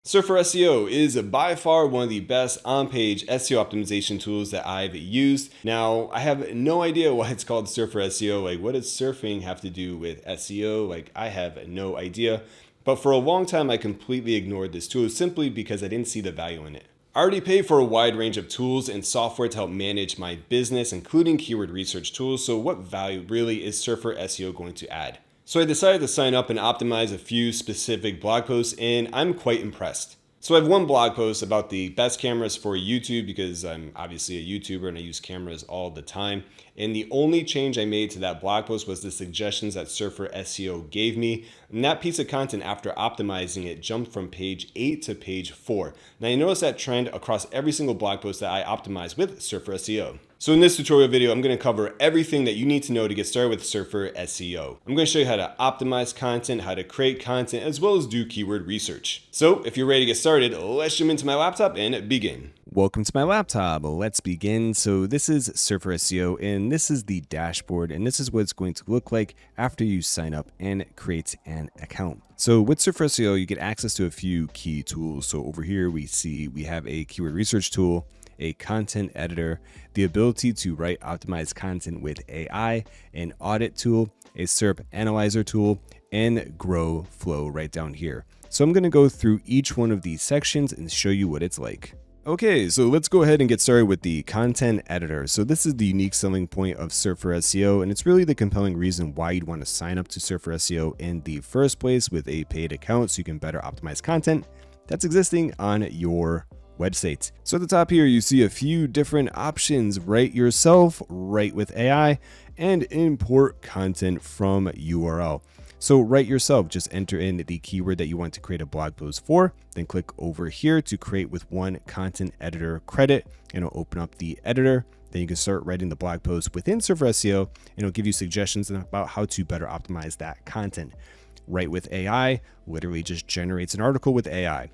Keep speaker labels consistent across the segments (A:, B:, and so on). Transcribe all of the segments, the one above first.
A: SERP SEO is by far one of the best on-page SEO optimization tools that I've used. Now, I have no idea why it's called SERP SEO. Like, what does surfing have to do with SEO? Like, I have no idea. But for a long time, I completely ignored this tool simply because I didn't see the value in it. I already pay for a wide range of tools and software to help manage my business, including keyword research tools. So what value really is SERP SEO going to add? So I decided to sign up and optimize a few specific blog posts, and I'm quite impressed. So I have one blog post about the best cameras for YouTube because I'm obviously a YouTuber and I use cameras all the time. And the only change I made to that blog post was the suggestions that SERP SEO gave me. And that piece of content, after optimizing it, jumped from page 8 to page 4. Now you notice that trend across every single blog post that I optimize with SERP SEO. So in this tutorial video, I'm going to cover everything that you need to know to get started with SERP SEO. I'm going to show you how to optimize content, how to create content, as well as do keyword research. So if you're ready to get started, let's jump into my laptop and begin.
B: Welcome to my laptop. Let's begin. So this is SERP SEO and this is the dashboard, and this is what it's going to look like after you sign up and create an account. So with SERP SEO, you get access to a few key tools. So over here we have a keyword research tool, a content editor, the ability to write optimized content with AI, an audit tool, a SERP analyzer tool, and grow flow right down here. So I'm going to go through each one of these sections and show you what it's like. Okay, so let's go ahead and get started with the content editor. So this is the unique selling point of SERP SEO, and it's really the compelling reason why you'd want to sign up to SERP SEO in the first place with a paid account so you can better optimize content that's existing on your website. So at the top here, you see a few different options: write yourself, write with AI, and import content from URL. So write yourself, just enter in the keyword that you want to create a blog post for, then click over here to create with one content editor credit, and it'll open up the editor. Then you can start writing the blog post within SERP SEO, and it'll give you suggestions about how to better optimize that content. Write with AI literally just generates an article with AI.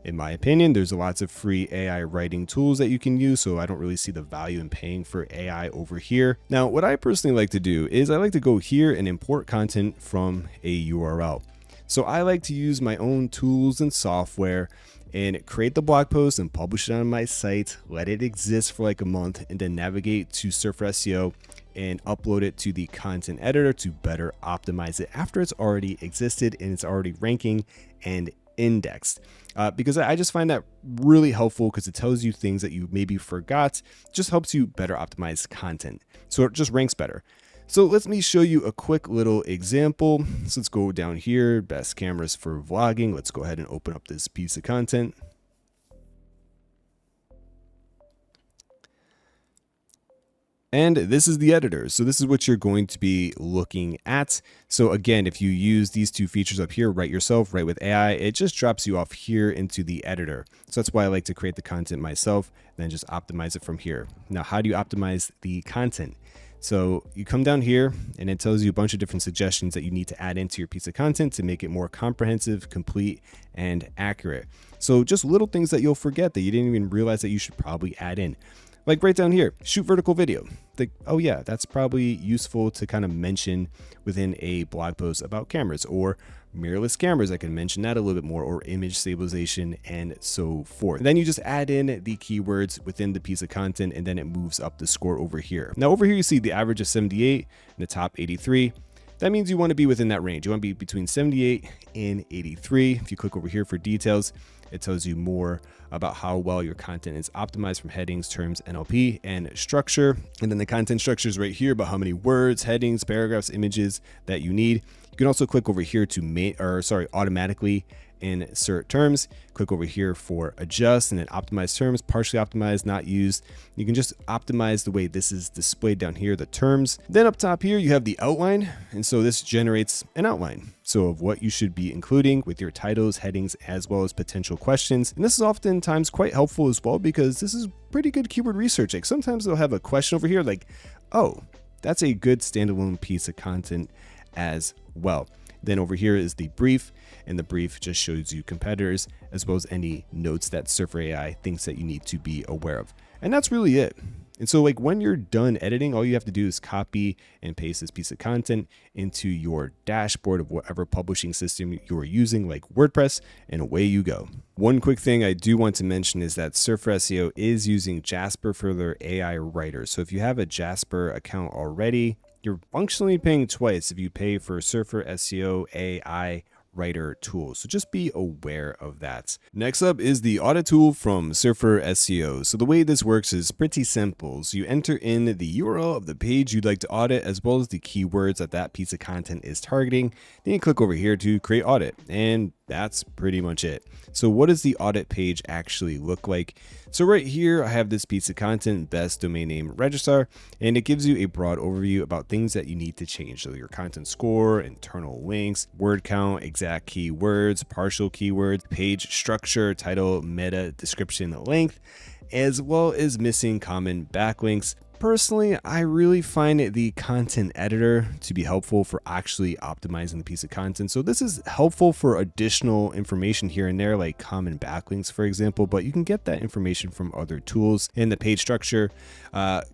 B: In my opinion, there's lots of free AI writing tools that you can use, so I don't really see the value in paying for AI over here. Now, what I personally like to do is I like to go here and import content from a URL. So I like to use my own tools and software and create the blog post and publish it on my site, let it exist for like a month, and then navigate to SERP SEO and upload it to the content editor to better optimize it after it's already existed and it's already ranking and indexed. Because I just find that really helpful because it tells you things that you maybe forgot, just helps you better optimize content. So it just ranks better. So let me show you a quick little example. So let's go down here, best cameras for vlogging. Let's go ahead and open up this piece of content. And this is the editor. So this is what you're going to be looking at. So again, if you use these two features up here, write yourself, write with AI, it just drops you off here into the editor. So that's why I like to create the content myself, then just optimize it from here. Now, how do you optimize the content? So you come down here and it tells you a bunch of different suggestions that you need to add into your piece of content to make it more comprehensive, complete, and accurate. So just little things that you'll forget that you didn't even realize that you should probably add in. Like right down here, shoot vertical video. Like, oh yeah, that's probably useful to kind of mention within a blog post about cameras, or mirrorless cameras. I can mention that a little bit more, or image stabilization and so forth. And then you just add in the keywords within the piece of content, and then it moves up the score over here. Now over here, you see the average of 78 and the top 83. That means you want to be within that range. You want to be between 78 and 83. If you click over here for details, it tells you more about how well your content is optimized from headings, terms, NLP, and structure. And then the content structure is right here about how many words, headings, paragraphs, images that you need. You can also click over here to automatically insert terms. Click over here for adjust, and then optimize terms, partially optimized, not used. You can just optimize the way this is displayed down here, the terms. Then up top here, you have the outline. And so this generates an outline. So of what you should be including with your titles, headings, as well as potential questions. And this is oftentimes quite helpful as well because this is pretty good keyword research. Like sometimes they'll have a question over here like, oh, that's a good standalone piece of content as well. Then over here is the brief, and the brief just shows you competitors as well as any notes that SERP AI thinks that you need to be aware of. And that's really it. And so like when you're done editing, all you have to do is copy and paste this piece of content into your dashboard of whatever publishing system you're using, like WordPress, and away you go. One quick thing I do want to mention is that SERP SEO is using Jasper for their AI writer. So if you have a Jasper account already, you're functionally paying twice if you pay for SERP SEO AI writer tool. So just be aware of that. Next up is the audit tool from SERP SEO. So the way this works is pretty simple. So you enter in the URL of the page you'd like to audit, as well as the keywords that that piece of content is targeting. Then you click over here to create audit, and that's pretty much it. So what does the audit page actually look like? So right here, I have this piece of content, best domain name registrar, and it gives you a broad overview about things that you need to change. So your content score, internal links, word count, exact keywords, partial keywords, page structure, title, meta, description, length, as well as missing common backlinks. Personally, I really find the content editor to be helpful for actually optimizing the piece of content. So this is helpful for additional information here and there, like common backlinks, for example, but you can get that information from other tools. In the page structure,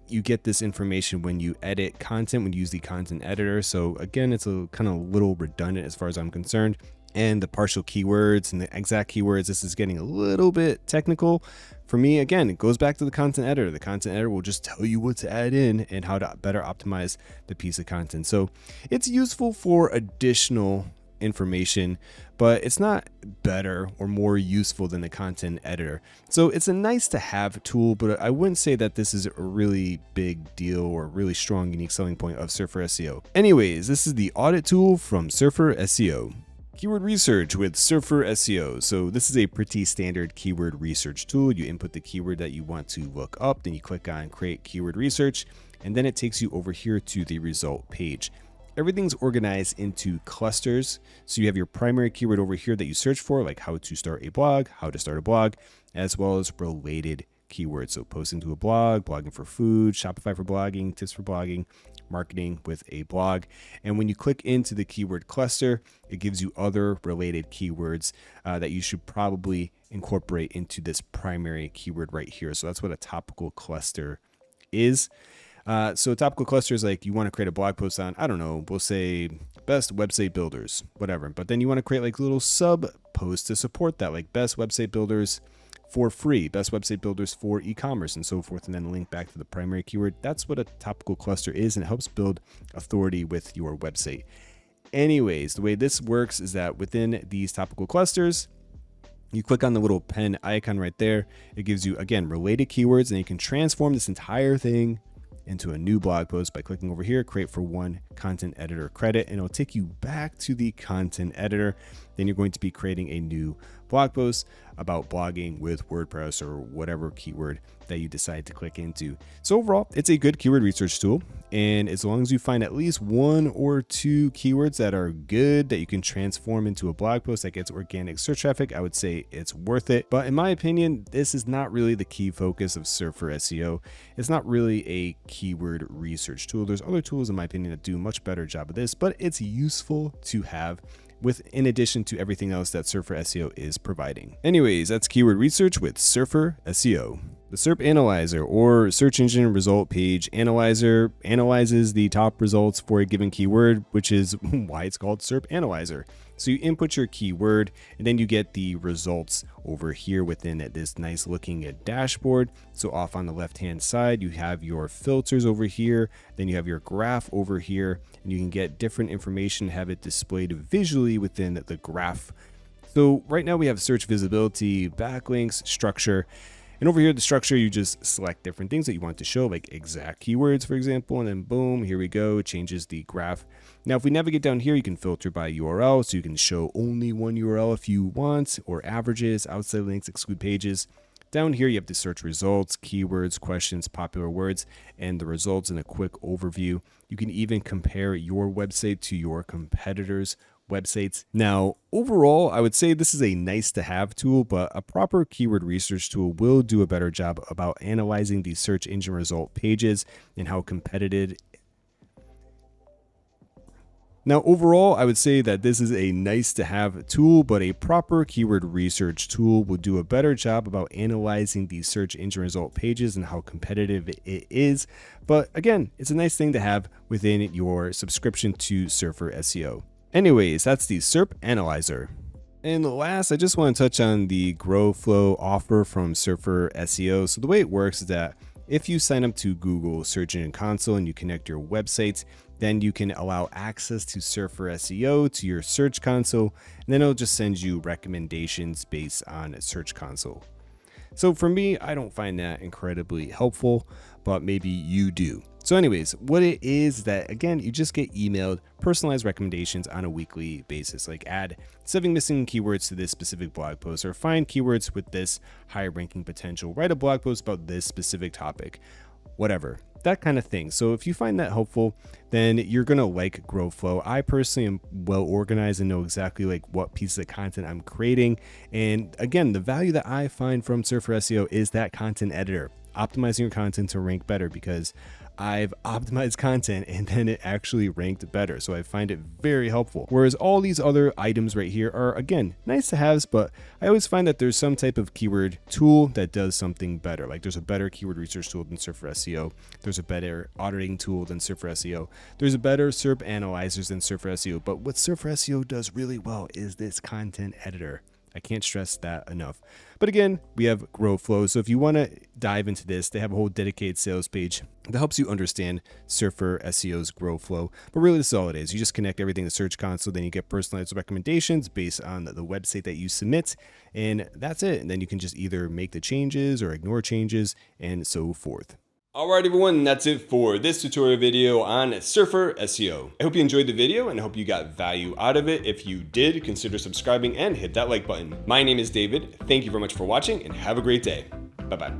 B: you get this information when you edit content, when you use the content editor. So again, it's a kind of little redundant as far as I'm concerned. And the partial keywords and the exact keywords, this is getting a little bit technical. For me, again, it goes back to the content editor. The content editor will just tell you what to add in and how to better optimize the piece of content. So it's useful for additional information, but it's not better or more useful than the content editor. So it's a nice to have tool, but I wouldn't say that this is a really big deal or a really strong unique selling point of SERP SEO. Anyways, this is the audit tool from SERP SEO. Keyword research with SERP SEO. So this is a pretty standard keyword research tool. You input the keyword that you want to look up, then you click on create keyword research, and then it takes you over here to the result page. Everything's organized into clusters. So you have your primary keyword over here that you search for, like how to start a blog, how to start a blog, as well as related keywords. So posting to a blog, blogging for food, Shopify for blogging, tips for blogging, marketing with a blog. And when you click into the keyword cluster, it gives you other related keywords that you should probably incorporate into this primary keyword right here. So that's what a topical cluster is. So a topical cluster is like you want to create a blog post on, I don't know, we'll say best website builders, whatever. But then you want to create like little sub posts to support that, like best website builders for free, best website builders for e-commerce, and so forth, and then link back to the primary keyword. That's what a topical cluster is, and it helps build authority with your website. Anyways, the way this works is that within these topical clusters, you click on the little pen icon right there. It gives you, again, related keywords, and you can transform this entire thing into a new blog post by clicking over here, create for one content editor credit, and it'll take you back to the content editor. Then you're going to be creating a new blog post about blogging with WordPress or whatever keyword that you decide to click into. So overall, it's a good keyword research tool. And as long as you find at least one or two keywords that are good that you can transform into a blog post that gets organic search traffic, I would say it's worth it. But in my opinion, this is not really the key focus of SERP SEO. It's not really a keyword research tool. There's other tools, in my opinion, that do a much better job of this, but it's useful to have in addition to everything else that SERP SEO is providing. Anyways, that's keyword research with SERP SEO. The SERP Analyzer, or Search Engine Result Page Analyzer, analyzes the top results for a given keyword, which is why it's called SERP Analyzer. So you input your keyword, and then you get the results over here within this nice looking dashboard. So off on the left-hand side, you have your filters over here, then you have your graph over here, and you can get different information, have it displayed visually within the graph. So right now we have search visibility, backlinks, structure. And over here, the structure, you just select different things that you want to show, like exact keywords, for example, and then boom, here we go, it changes the graph. Now, if we navigate down here, you can filter by URL, so you can show only one URL if you want, or averages, outside links, exclude pages. Down here, you have the search results, keywords, questions, popular words, and the results in a quick overview. You can even compare your website to your competitors' websites. Now, overall, I would say this is a nice to have tool, but a proper keyword research tool will do a better job about analyzing the search engine result pages and how competitive Now, overall, I would say that this is a nice to have tool, but a proper keyword research tool will do a better job about analyzing the search engine result pages and how competitive it is. But again, it's a nice thing to have within your subscription to Surfer SEO. Anyways, that's the SERP Analyzer. And last, I just want to touch on the Grow Flow offer from Surfer SEO. So the way it works is that if you sign up to Google Search Engine Console and you connect your website, then you can allow access to Surfer SEO to your Search Console, and then it'll just send you recommendations based on Search Console. So for me, I don't find that incredibly helpful, but maybe you do. So anyways, what it is that, again, you just get emailed personalized recommendations on a weekly basis, like add 7 missing keywords to this specific blog post, or find keywords with this high ranking potential, write a blog post about this specific topic, whatever, that kind of thing. So if you find that helpful, then you're going to like Grow Flow. I personally am well organized and know exactly like what pieces of content I'm creating. And again, the value that I find from Surfer SEO is that content editor, optimizing your content to rank better, because I've optimized content and then it actually ranked better. So I find it very helpful. Whereas all these other items right here are, again, nice to haves, but I always find that there's some type of keyword tool that does something better. Like there's a better keyword research tool than Surfer SEO. There's a better auditing tool than Surfer SEO. There's a better SERP analyzers than Surfer SEO. But what Surfer SEO does really well is this content editor. I can't stress that enough. But again, we have Grow Flow. So if you want to dive into this, they have a whole dedicated sales page that helps you understand Surfer SEO's Grow Flow. But really, this is all it is. You just connect everything to Search Console, then you get personalized recommendations based on the website that you submit, and that's it. And then you can just either make the changes or ignore changes and so forth.
A: Alright everyone, that's it for this tutorial video on Surfer SEO. I hope you enjoyed the video and I hope you got value out of it. If you did, consider subscribing and hit that like button. My name is David. Thank you very much for watching and have a great day. Bye-bye.